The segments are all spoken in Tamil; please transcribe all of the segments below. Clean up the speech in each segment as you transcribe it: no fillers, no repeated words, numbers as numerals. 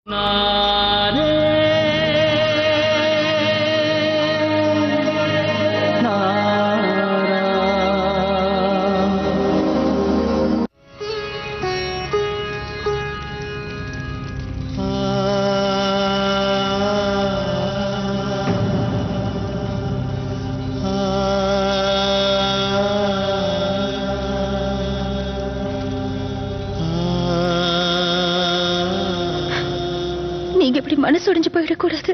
நானே நீங்க இப்படி மனசுடைஞ்சு போயிடக்கூடாது.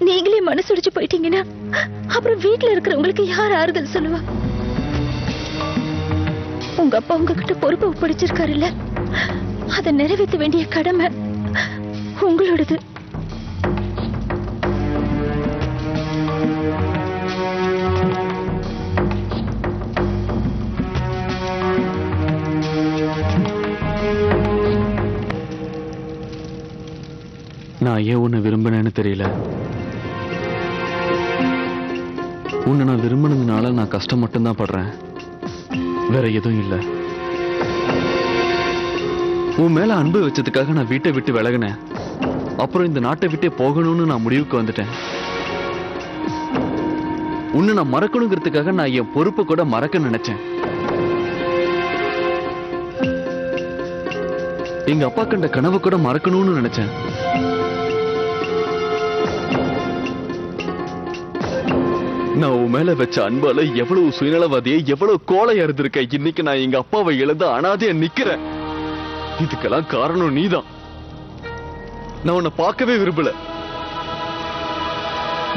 நீங்களே மனசுடைஞ்சு போயிட்டீங்கன்னா அப்புறம் வீட்டுல இருக்கிறவங்களுக்கு யார் ஆறுதல் சொல்லுவா? உங்க அப்பா உங்ககிட்ட பொறுப்பை ஒப்படைச்சிருக்காருல்ல, அதை நிறைவேற்ற வேண்டிய கடமை உங்களோடது. நான் ஏன் உன்னை விரும்பினேன்னு தெரியல. உன்னை நான் விரும்பினதுனால நான் கஷ்டம் மட்டும்தான் படுறேன், வேற எதுவும் இல்லை. உன் மேல அன்பு வச்சதுக்காக நான் வீட்டை விட்டு விலகினேன். அப்புறம் இந்த நாட்டை விட்டே போகணும்னு நான் முடிவுக்கு வந்துட்டேன். உன்னை நான் மறக்கணுங்கிறதுக்காக நான் என் பொறுப்பை கூட மறக்க நினைச்சேன். எங்க அப்பா கண்ட கனவு கூட மறக்கணும்னு நினைச்சேன். நான் உன் மேல வச்ச அன்பால எவ்வளவு சுயநலவாதியை எவ்வளவு கோலையா இருந்திருக்கேன். இன்னைக்கு நான் எங்க அப்பாவை இழந்து அனாதையா நிக்கிறேன். இதுக்கெல்லாம் காரணம் நீதான். நான் உன்னை பார்க்கவே விரும்பல.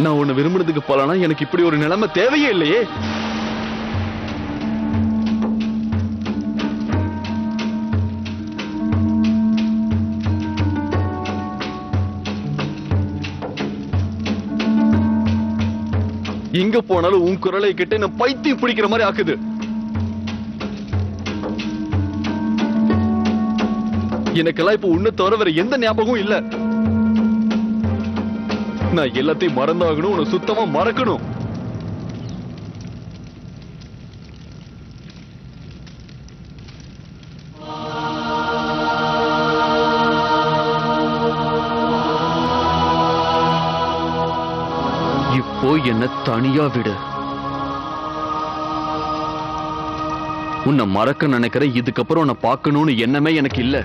நான் உன்னை விரும்பினதுக்கு போலனா எனக்கு இப்படி ஒரு நிலைமை தேவையே இல்லையே. எங்க போனாலும் உன் குரலை கிட்ட நான் பைத்தியம் பிடிக்கிற மாதிரி ஆக்குது. எனக்கெல்லாம் இப்ப உன்னை தவிர வேற எந்த ஞாபகமும் இல்ல. நான் எல்லாத்தையும் மறந்தாகணும், உன்னை சுத்தமா மறக்கணும். இப்போ என்ன தனியா விடு. உன்னை மறக்க நினைக்கிற, இதுக்கப்புறம் உன்னை பார்க்கணும்னு எண்ணமே எனக்கு இல்ல.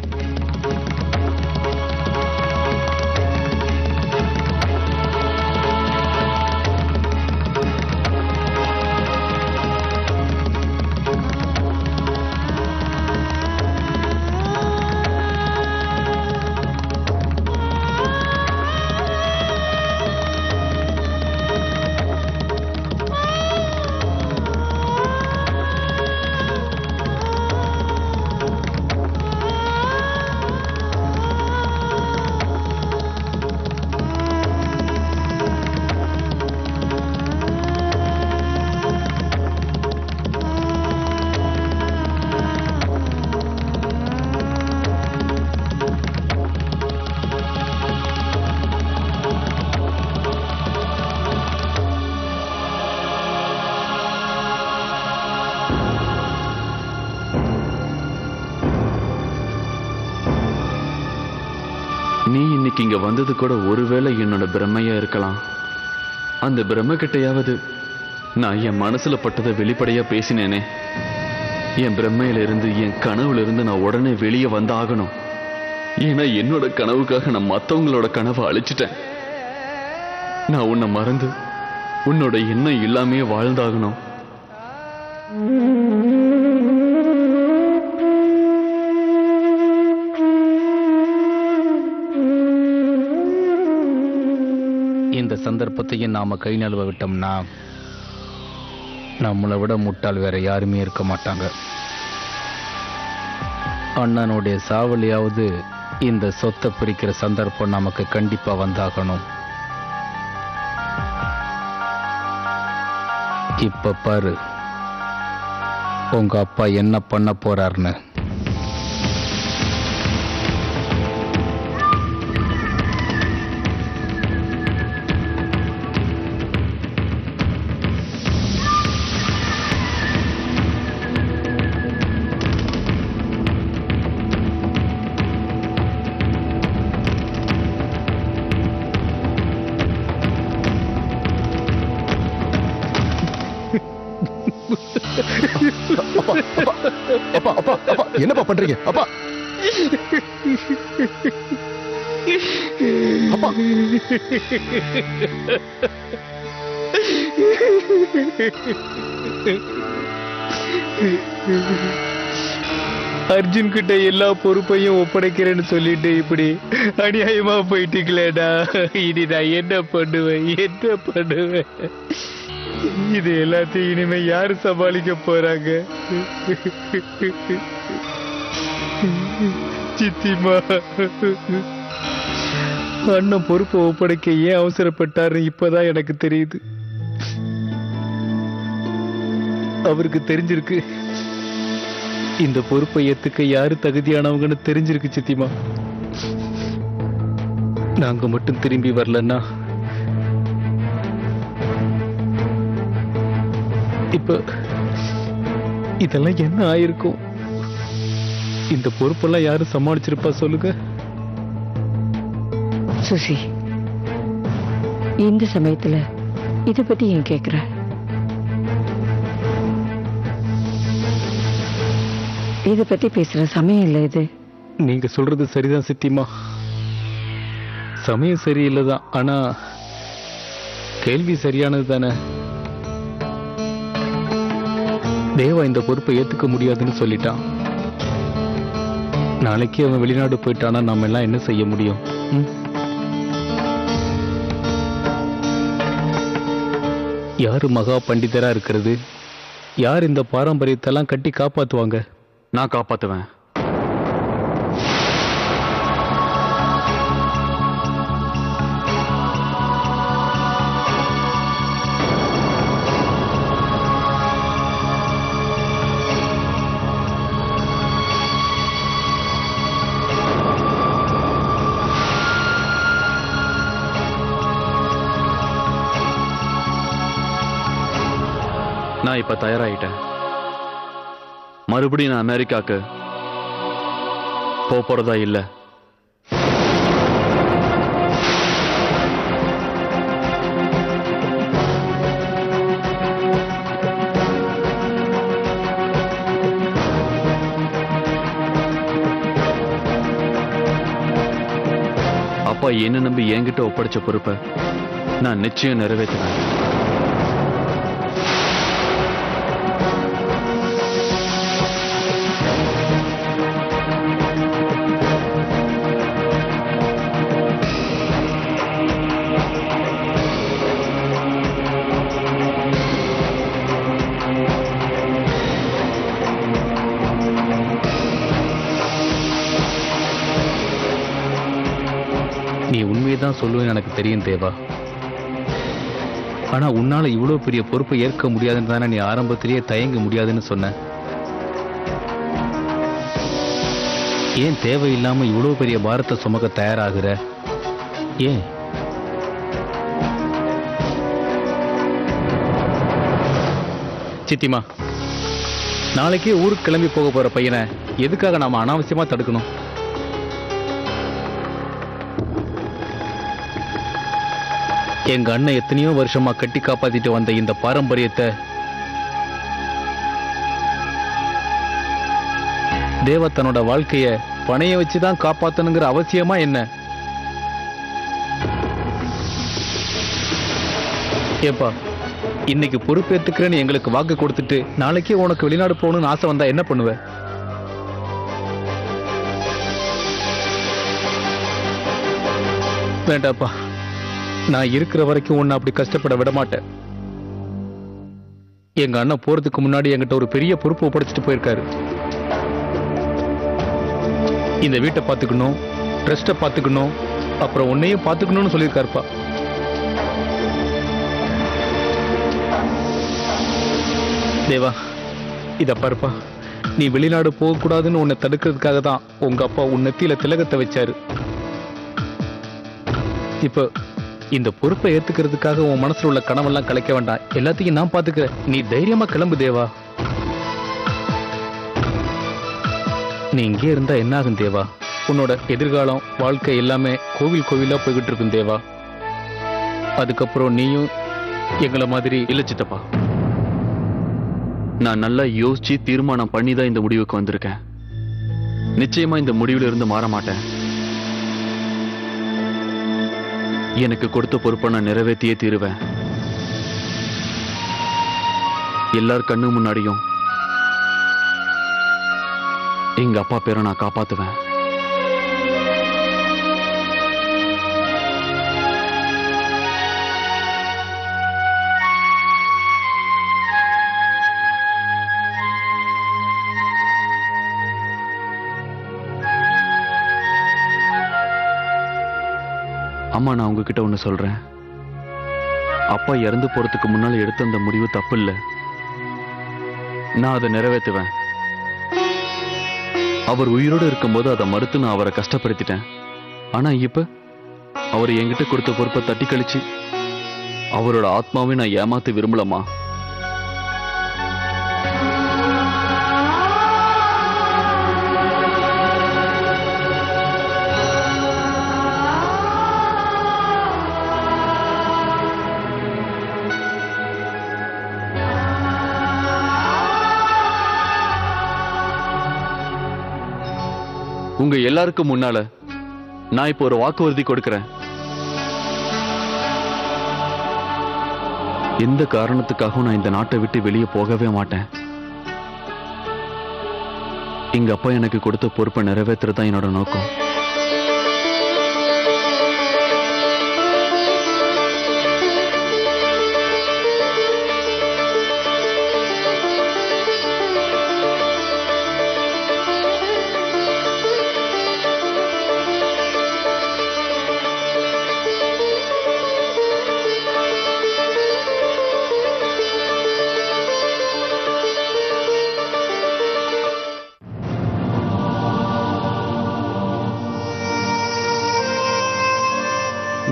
நீ இன்னைக்கு இங்க வந்தது கூட ஒருவேளை என்னோட பிரம்மையா இருக்கலாம். அந்த பிரம்ம கிட்டையாவது நான் என் மனசுல பட்டதை வெளிப்படையா பேசினேனே. என் பிரம்மையில இருந்து, என் கனவுல இருந்து நான் உடனே வெளியே வந்தாகணும். ஏன்னா என்னோட கனவுக்காக நான் மத்தவங்களோட கனவை அழிச்சிட்டேன். நான் உன்னை மறந்து உன்னோட எண்ணம் இல்லாமையே வாழ்ந்தாகணும். இந்த சந்தர்ப்பத்தையும் நாம கை நழுவ விட்டோம்னா நம்மளை விட முட்டாள் வேற யாருமே இருக்க மாட்டாங்க. அண்ணனுடைய சாவலியாவது இந்த சொத்தை பிரிக்கிற சந்தர்ப்பம் நமக்கு கண்டிப்பா வந்தாகணும். இப்ப பாரு உங்க அப்பா என்ன பண்ண போறாருன்னு. என்னப்பா பண்றீங்க? அப்பா அப்பா அர்ஜுன் கிட்ட எல்லா பொறுப்பையும் ஒப்படைக்கிறேன்னு சொல்லிட்டு இப்படி அநியாயமா போயிட்டீங்களேடா. இனி நான் என்ன பண்ணுவேன்? இது எல்லாத்தையும் இனிமே யாரு சமாளிக்க போறாங்க? சித்திமா, அண்ணன் பொறுப்பை ஒப்படைக்க ஏன் அவசரப்பட்டாரு இப்பதான் எனக்கு தெரியுது. அவருக்கு தெரிஞ்சிருக்கு இந்த பொறுப்பை ஏத்துக்க யாரு தகுதியானவங்கன்னு தெரிஞ்சிருக்கு சித்திமா. நாங்க மட்டும் திரும்பி வரலன்னா இப்ப இதெல்லாம் என்ன ஆயிருக்கும்? இந்த பொறுப்பெல்லாம் யாரு சமாளிச்சிருப்பா சொல்லுங்க. சுசி, இந்த சமயத்துல இத பத்தி ஏன் கேக்குற? இத பத்தி பேசுற சமயம் இல்ல இது. நீங்க சொல்றது சரிதான் சித்திமா, சமயம் சரியில்லைதான். ஆனா கேள்வி சரியானது தானே. தேவா இந்த பொறுப்பை ஏத்துக்க முடியாதுன்னு சொல்லிட்டான். நாளைக்கு அவன் வெளிநாடு போயிட்டானா நாம எல்லாம் என்ன செய்ய முடியும்? யாரு மகா பண்டிதரா இருக்கிறது? யார் இந்த பாரம்பரியத்தெல்லாம் கட்டி காப்பாத்துவாங்க? நான் காப்பாத்துவேன். நான் இப்ப தயாராயிட்டேன். மறுபடியும் நான் அமெரிக்காக்கு போறதா இல்ல. அப்பா என்ன நம்பி என்கிட்ட ஒப்படைச்ச பொறுப்பை நான் நிச்சயம் நிறைவேற்றுவேன். நீ உண்மையதான் சொல்லுவேன்னு எனக்கு தெரியும் தேவா. ஆனா உன்னால இவ்வளவு பெரிய பொறுப்பை ஏற்க முடியாதுன்னு தானே நீ ஆரம்பத்திலேயே தயங்க முடியாதுன்னு சொன்ன. ஏன் தேவையில்லாம இவ்வளவு பெரிய பாரத்தை சுமக்க தயாராகிற? ஏன்? சித்திமா, நாளைக்கே ஊருக்கு கிளம்பி போக போற பையனை எதுக்காக நாம அனாவசியமா தடுக்கணும்? எங்க அண்ணன் எத்தனையோ வருஷமா கட்டி காப்பாத்திட்டு வந்த இந்த பாரம்பரியத்தை தேவா தன்னோட வாழ்க்கைய பணைய வச்சுதான் காப்பாத்தணுங்கிற அவசியமா என்ன? ஏப்பா, இன்னைக்கு பொறுப்பேத்துக்கிறேன்னு எங்களுக்கு வாக்கு கொடுத்துட்டு நாளைக்கே உனக்கு வெளிநாடு போகணும்னு ஆசை வந்தா என்ன பண்ணுவ? வேண்டாப்பா, நான் இருக்கிற வரைக்கும் உன்னை அப்படி கஷ்டப்பட விட மாட்டேன். எங்க அண்ணன் போறதுக்கு முன்னாடி என்கிட்ட ஒரு பெரிய பொறுப்பு ஒப்படைச்சிட்டு போயிருக்காரு. இந்த வீட்டை பார்த்துக்கணும், ட்ரஸ்ட்டை பார்த்துக்கணும், அப்புறம் உன்னையும் பார்த்துக்கணும்னு சொல்லியிருக்காருப்பா. தேவா, இத பாருப்பா, நீ வெளிநாடு போகக்கூடாதுன்னு உன்னை தடுக்கிறதுக்காக தான் உங்க அப்பா உன் நெத்தியில திலகத்தை வச்சாரு. இப்ப இந்த பொறுப்பை ஏத்துக்கிறதுக்காக உன் மனசுல உள்ள கனவெல்லாம் கலைக்க வேண்டாம். எல்லாத்தையும் நான் பாத்துக்கிறேன். நீ தைரியமா கிளம்பு தேவா. நீ இங்கே இருந்தா என்ன ஆகும் தேவா? உன்னோட எதிர்காலம், வாழ்க்கை எல்லாமே கோவில் கோவிலா போய்கிட்டு இருக்கும் தேவா. அதுக்கப்புறம் நீயும் எங்களை மாதிரி இல்ல சித்தப்பா, நான் நல்லா யோசிச்சு தீர்மானம் பண்ணி தான் இந்த முடிவுக்கு வந்திருக்கேன். நிச்சயமா இந்த முடிவுல இருந்து மாற மாட்டேன். எனக்கு கொடுத்த பொறுப்பை நான் நிறைவேற்றியே தீருவேன். எல்லார் கண்ணு முன்னாடியும் எங்க அப்பா பேரை நான் காப்பாத்துவேன். அம்மா, நான் உங்ககிட்ட ஒண்ணு சொல்றேன். அப்பா இறந்து போறதுக்கு முன்னால எடுத்த அந்த முடிவு தப்பு இல்ல. நான் அதை நிறைவேற்றுவேன். அவர் உயிரோடு இருக்கும்போது அதை மறுத்து நான் அவரை கஷ்டப்படுத்திட்டேன். ஆனா இப்ப அவர் என்கிட்ட கொடுத்த பொறுப்பை தட்டி கழிச்சு அவரோட ஆத்மாவை நான் ஏமாத்த விரும்பலமா. உங்க எல்லாருக்கும் முன்னால நான் இப்போ ஒரு வாக்குறுதி கொடுக்கிறேன். எந்த காரணத்துக்காகவும் நான் இந்த நாட்டை விட்டு வெளியே போகவே மாட்டேன். எங்க அப்பா எனக்கு கொடுத்த பொறுப்பை நிறைவேற்றுறதுதான் என்னோட நோக்கம்.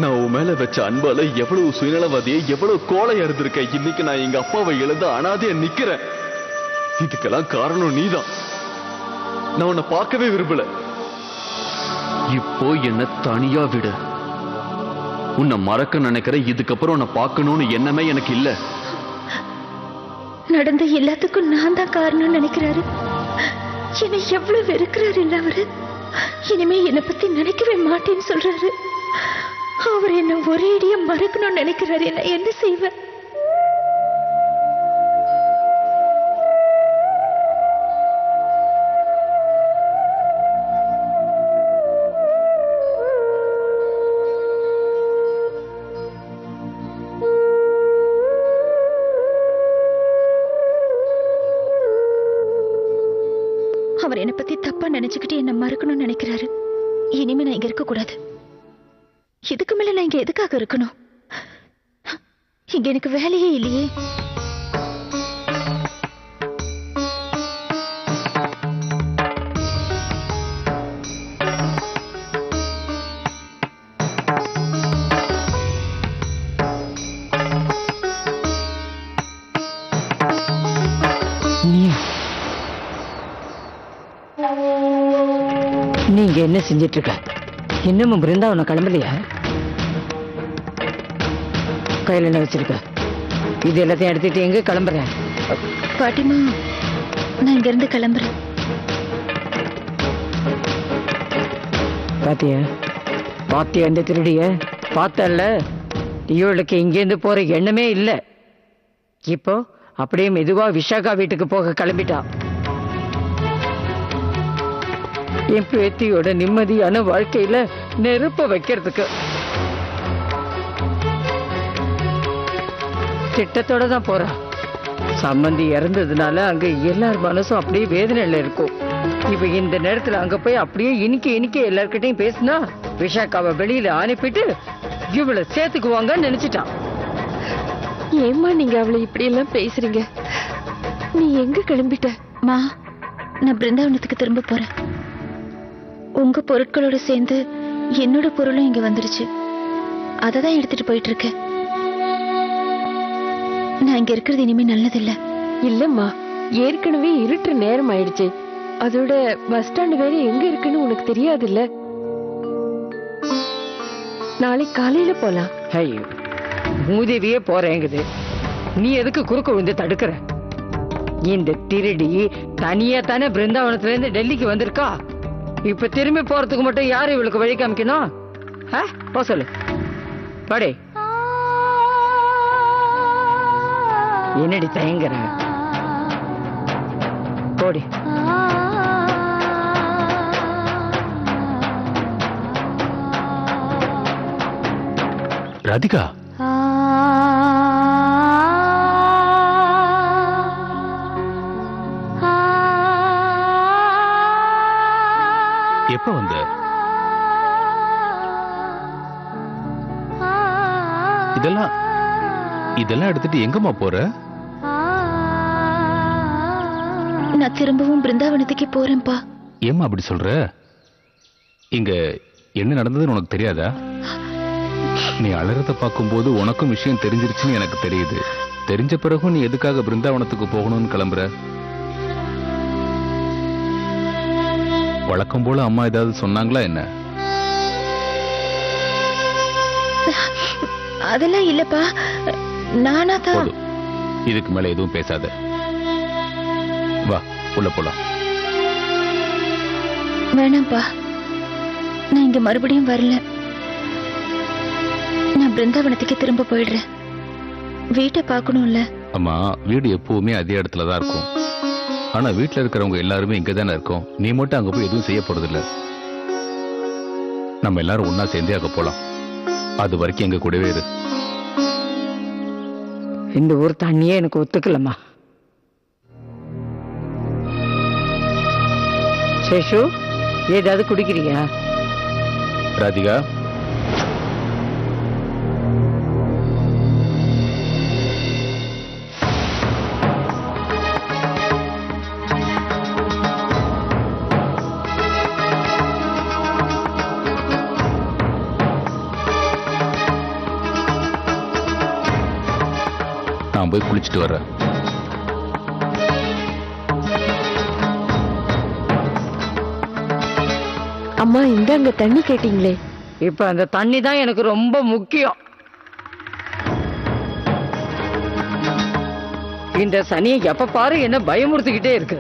நான் உன் மேல வச்ச அன்பால எவ்வளவு சுயநலவாதியை எவ்வளவு கோழையா இருந்திருக்கேன். இன்னைக்கு நான் எங்க அப்பாவை இழந்து அனாதையா நிக்கிறேன். இதுக்கெல்லாம் காரணம் நீதான். நான் உன்னை பார்க்கவே விரும்பல. இப்போ என்ன தனியா விடு. உன்னை மறக்க நினைக்கிற. இதுக்கப்புறம் உன்னை பார்க்கணும்னு எண்ணமே எனக்கு இல்ல. நடந்த எல்லாத்துக்கும் நான் தான் காரணம் நினைக்கிறாரு. என்னை எவ்வளவு வெறுக்கிறாரு இல்ல அவரு. இனிமே என்னை பத்தி நினைக்கவே மாட்டேன்னு சொல்றாரு. அவர் என்ன ஒரே அடியா மறக்கணும்னு நினைக்கிறாரு. நான் என்ன செய்வேன்? அவர் என்னை பத்தி தப்பா நினைச்சுக்கிட்டு என்ன மறக்கணும்னு நினைக்கிறாரு. இனிமே நான் இங்க இருக்க கூடாது. இதுக்கு மேல நான் இங்க எதுக்காக இருக்கணும்? இங்க எனக்கு வேலையே இல்லையே. நீங்க என்ன செஞ்சிட்டு இருக்க? இன்னமும் பிருந்தாவன கிளம்பலையா? கையில் என்ன வச்சிருக்க? இது எல்லாத்தையும் எடுத்துட்டு எங்க கிளம்புறேன்? பாட்டிமா, நான் இங்க இருந்து கிளம்புறேன். பாத்தியா இந்த திருடிய? பார்த்தல்ல, இவளுக்கு இங்கேருந்து போற எண்ணமே இல்ல. இப்போ அப்படியே மெதுவா விஷாகா வீட்டுக்கு போக கிளம்பிட்டா. என் பேத்தியோட நிம்மதியான வாழ்க்கையில நெருப்ப வைக்கிறதுக்கு திட்டத்தோட தான் போறா. சம்பந்தி இறந்ததுனால அங்க எல்லார் மனசும் அப்படியே வேதனையில இருக்கும். இப்ப இந்த நேரத்துல அங்க போய் அப்படியே இனிக்க எல்லார்கிட்டையும் பேசினா விஷாக்காவை வெளியில அனுப்பிட்டு இவளை சேர்த்துக்குவாங்கன்னு நினைச்சிட்டான். ஏம்மா நீங்க அவளை இப்படி எல்லாம் பேசுறீங்க? நீ எங்க கிளம்பிட்ட? மா, நான் பிருந்தாவனத்துக்கு திரும்ப போறேன். உங்க பொருட்களோட சேர்ந்து என்னோட பொருளும் இங்க வந்துருச்சு. அததான் எடுத்துட்டு போயிட்டு இருக்கேன். நான் இங்க இருக்கிறது இனிமே நல்லதில்ல. இல்லம்மா, ஏற்கனவே இருட்டுற நேரம் ஆயிடுச்சு. அதோட பஸ் ஸ்டாண்ட் வேற எங்க இருக்குன்னு உனக்கு தெரியாது இல்ல. நாளைக்கு காலையில போலாம். மூதேவியே போறேங்குது, நீ எதுக்கு குறுக்க விழுந்து தடுக்கிற? இந்த திருடி தனியா தானே பிருந்தாவனத்துல இருந்து டெல்லிக்கு வந்திருக்கா. இப்ப திரும்பி போறதுக்கு மட்டும் யாரு இவளுக்கு வழி காமிக்கணும்? போ சொல்லு. படே. என்னடி தயங்குற? போடி. ராதிகா, எப்ப வந்த? இதெல்லாம் எடுத்துட்டு எங்கம்மா போற? நான் திரும்பவும் பிருந்தாவனத்துக்கு போறேன்ப்பா. ஏம்மா அப்படி சொல்ற? இங்க என்ன நடந்ததுன்னு உனக்கு தெரியாதா? நீ அலறத பார்க்கும்போது உனக்கும் விஷயம் தெரிஞ்சிருச்சுன்னு எனக்கு தெரியுது. தெரிஞ்ச பிறகும் நீ எதுக்காக பிருந்தாவனத்துக்கு போகணும்னு கிளம்புற? வழக்கம் போல அம்மா ஏதாவது சொன்னாங்களா என்ன? அதெல்லாம் இல்லப்பா, நானா தான். இதுக்கு மேல எதுவும் பேசாத. வா, உள்ள போலாம். வேணாம்ப்பா, நான் இங்க மறுபடியும் வரல. நான் பிருந்தாவனத்துக்கு திரும்ப போயிடுறேன். வீட்டை பார்க்கணும்ல. அம்மா, வீடு எப்பவுமே அதே இடத்துல தான் இருக்கும். ஆனா வீட்டுல இருக்கிறவங்க எல்லாருமே இங்க தானே இருக்கோம். நீ மட்டும் அங்க போய் எதுவும் செய்ய போறதில்ல. நம்ம எல்லாரும் ஒன்னா சேர்ந்தே அங்க போலாம். அது வரைக்கும் எங்க கூடவே இரு. இந்த ஊர் தண்ணியே எனக்கு ஒத்துக்கலம்மா. சேஷு, ஏதாவது குடிக்கிறியா? ராதிகா, நான் போய் குளிச்சுட்டு வர்றேன். அம்மா, இந்தாங்க தண்ணி கேட்டீங்களே. இப்ப அந்த தண்ணி தான் எனக்கு ரொம்ப முக்கியம். இந்த சனியை எப்ப பாரு என்ன பயமுறுத்திக்கிட்டே இருக்கு.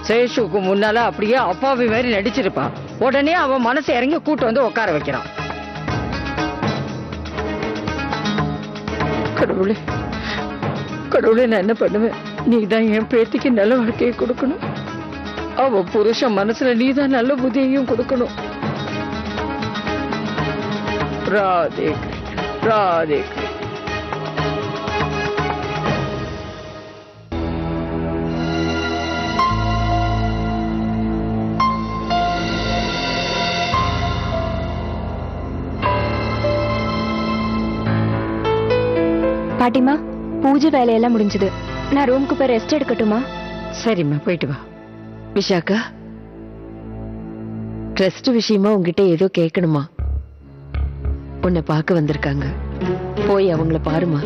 சேஷுக்கு முன்னால அப்படியே அப்பாவி மாதிரி நடிச்சிருப்பான். உடனே அவன் மனசு இறங்கி கூட்டு வந்து உட்கார வைக்கிறான். கடவுளே, கடவுளே, நான் என்ன பண்ணுவேன்? நீதான் என் பேத்திக்கு நல்ல வாழ்க்கையை கொடுக்கணும். அவ புருஷன் மனசுல நீதான் நல்ல புத்தியையும் கொடுக்கணும். ராதே ராதே. பாட்டிமா, பூஜை வேலையெல்லாம் முடிஞ்சது. நான் ரூமுக்கு போய் ரெஸ்ட் எடுக்கட்டுமா? சரிம்மா, போயிட்டு வா. விஷாக்கா, ட்ரஸ்ட் விஷயமா உங்ககிட்ட ஏதோ கேட்கணுமா? உன்னை பார்க்க வந்திருக்காங்க. போய் அவங்கள பாருமா.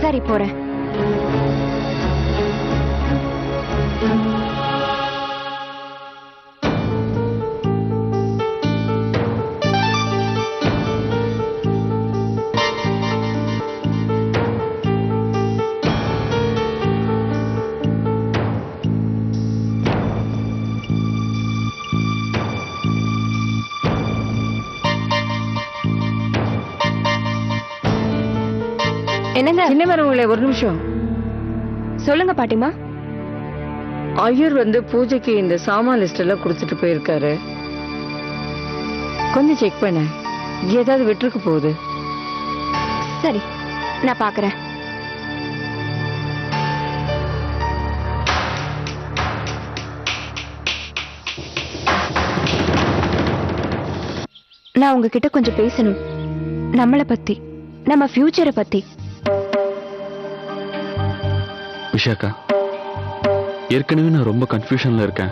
சரி, போறேன். என்னங்க? என்ன வரவங்களே, ஒரு நிமிஷம். சொல்லுங்க பாட்டிமா. ஐயர் வந்து பூஜைக்கு இந்த சாமான் லிஸ்ட் எல்லாம் கொடுத்துட்டு போயிருக்காரு. கொஞ்சம் செக் பண்ண, ஏதாவது விட்டுருக்கு போகுது. சரி, நான் பாக்குறேன். நான் உங்ககிட்ட கொஞ்சம் பேசணும். நம்மளை பத்தி, நம்ம ஃபியூச்சரை பத்தி. விஷாக்கா, ஏற்கனவே நான் ரொம்ப கன்ஃபியூஷன்ல இருக்கேன்.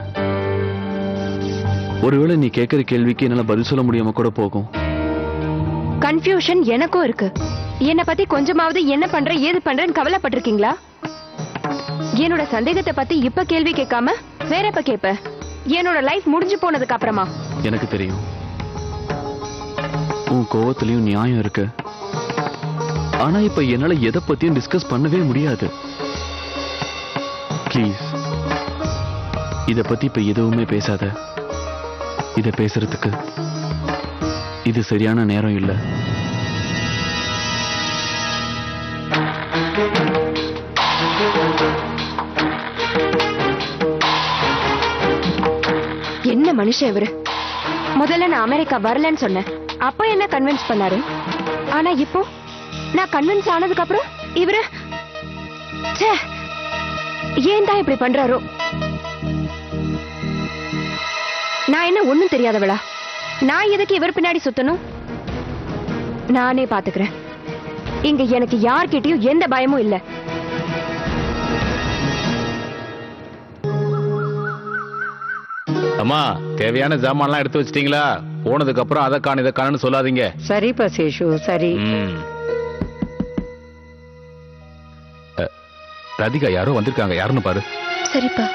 ஒருவேளை நீ கேட்கிற கேள்விக்கு என்னால பதில் சொல்ல முடியாம கூட போகும். கன்ஃபியூஷன் எனக்கும் இருக்கு. என்னை பத்தி கொஞ்சமாவது என்ன பண்ற ஏது பண்றேன்னு கவலைப்பட்டிருக்கீங்களா? என்னோட சந்தேகத்தை பத்தி இப்ப கேள்வி கேட்காம வேற எப்ப கேட்ப? என்னோட லைஃப் முடிஞ்சு போனதுக்கு அப்புறமா? எனக்கு தெரியும், உன் கோவத்திலையும் நியாயம் இருக்கு. ஆனா இப்ப என்னால எதை பத்தியும் டிஸ்கஸ் பண்ணவே முடியாது. ப்ளீஸ், இத பத்தி இப்ப எதுவுமே பேசாத. இத பேசுறதுக்கு இது சரியான நேரம் இல்ல. என்ன மனுஷன் இவரு? முதல்ல நான் அமெரிக்கா வரலன்னு சொன்னேன், அப்ப என்ன கன்வின்ஸ் பண்ணாரு. ஆனா இப்போ நான் கன்வின்ஸ் ஆனதுக்கு அப்புறம் இவரு ஏன் தான் இப்படி பண்றாரோ? நான் என்ன ஒண்ணும் தெரியாதவளா? நான் எதுக்கு இவர் பின்னாடி சுத்தணும்? நானே பாத்துக்கிறேன். இங்க எனக்கு யார்கிட்டயும் எந்த பயமும் இல்ல. அம்மா, தேவையான ஜாமான்லாம் எடுத்து வச்சிட்டீங்களா? போனதுக்கு அப்புறம் அதை காணு இதை காணுன்னு சொல்லாதீங்க. சரிப்பா சேஷு, சரி. ராதிகா யாரோ வந்திருக்காங்க, யாருன்னு பாரு. சரிப்பா.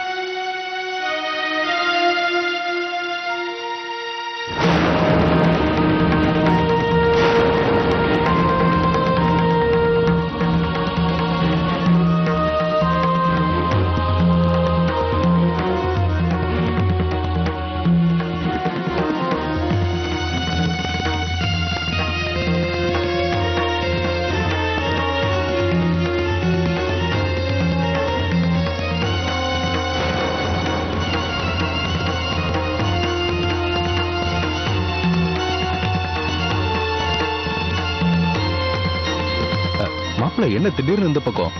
மாப்பிள்ள என்ன திடீர்னு இந்த பக்கம்?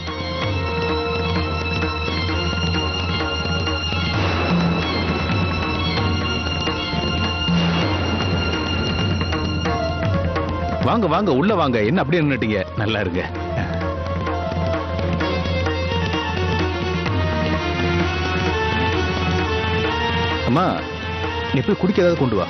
வாங்க வாங்க, உள்ள வாங்க. என்ன அப்படியே நின்னுட்டீங்க? நல்லா இருங்க. அம்மா, நீ போய் குடிக்க ஏதாவது கொண்டு வா.